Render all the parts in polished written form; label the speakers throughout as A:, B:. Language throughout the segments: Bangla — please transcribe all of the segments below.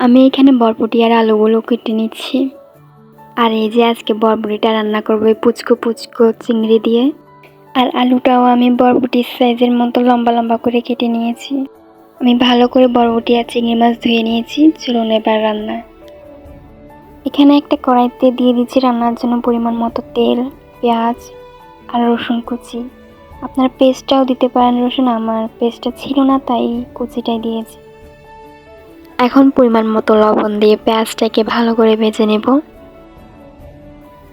A: আমি এখানে বরবটি আর আলুগুলো কেটে নিচ্ছি। আর এই যে আজকে বরবটিটা রান্না করবো এই পুচকো পুচকো চিংড়ি দিয়ে। আর আলুটাও আমি বরবটির সাইজের মতো লম্বা লম্বা করে কেটে নিয়েছি। আমি ভালো করে বরবটি আর চিংড়ি মাছ ধুয়ে নিয়েছি। চলুন এবার রান্না। এখানে একটা কড়াইতে দিয়ে দিচ্ছি রান্নার জন্য পরিমাণ মতো তেল, পেঁয়াজ আর রসুন কুচি। আপনার পেস্টটাও দিতে পারেন রসুন, আমার পেস্টটা ছিল না তাই কুচিটাই দিয়েছি। এখন পরিমাণ মতো লবণ দিয়ে পেঁয়াজটাকে ভালো করে ভেজে নেব।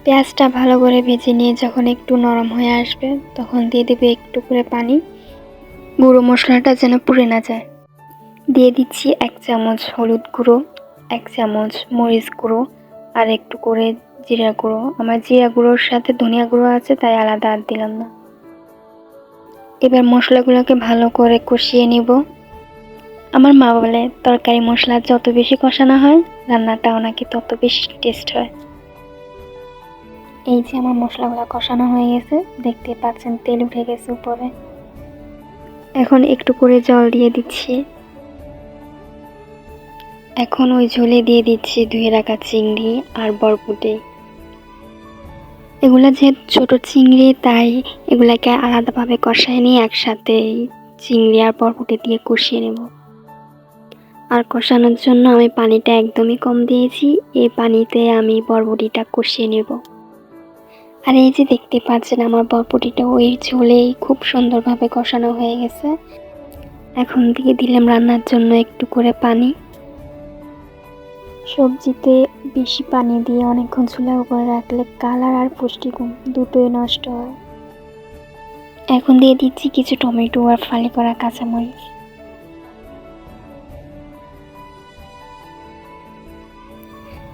A: পেঁয়াজটা ভালো করে ভেজে নিয়ে যখন একটু নরম হয়ে আসবে তখন দিয়ে দেবে একটু করে পানি, গুঁড়ো মশলাটা যেন পুড়ে না যায়। দিয়ে দিচ্ছি 1 চামচ হলুদ গুঁড়ো, 1 চামচ মরিচ গুঁড়ো আর একটু করে জিরা গুঁড়ো। আমার জিরা গুঁড়োর সাথে ধনিয়া গুঁড়ো আছে তাই আলাদা আর দিলাম না। এবার মশলাগুলোকে ভালো করে কষিয়ে নিব। আমার মা বলে তরকারি মশলা যত বেশি কষানো হয় রান্নাটাও নাকি তত বেশি টেস্ট হয়। এই যে আমার মশলাগুলো কষানো হয়ে গেছে, দেখতে পাচ্ছেন তেল উঠে গেছে উপরে। এখন একটু করে জল দিয়ে দিচ্ছি। এখন ওই ঝোলে দিয়ে দিচ্ছি ধুয়ে রাখা চিংড়ি আর বরবটি। এগুলা যে ছোট চিংড়ি তাই এগুলাকে আলাদাভাবে কষায় নিয়ে একসাথে চিংড়ি আর বরবটি দিয়ে কষিয়ে নেব। আর কষানোর জন্য আমি পানিটা একদমই কম দিয়েছি। এই পানিতে আমি বরবটিটা কষিয়ে নেব। আর এই যে দেখতে পাচ্ছেন আমার বরবটিটা ওই ঝোলেই খুব সুন্দরভাবে কষানো হয়ে গেছে। এখন দিয়ে দিলাম রান্নার জন্য একটু করে পানি। সবজিতে বেশি পানি দিয়ে অনেকক্ষণ চুলার উপরে রাখলে কালার আর পুষ্টিগুণ দুটোই নষ্ট হয়। এখন দিয়ে দিচ্ছি কিছু টমেটো আর ফালি করা কাঁচামরিচ।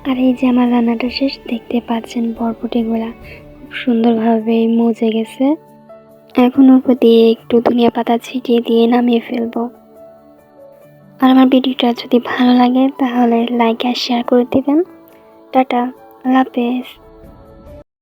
A: আর এই যে আমার রান্নাটা শেষ, দেখতে পাচ্ছেন বরবটিগুলা খুব সুন্দরভাবে মজে গেছে। এখন উপর দিয়ে একটু ধনিয়া পাতা ছিটিয়ে দিয়ে নামিয়ে ফেলবো। আর আমার ভিডিওটা যদি ভালো লাগে তাহলে লাইক আর শেয়ার করে দিবেন। টাটা, আল্লাহ হাফেজ।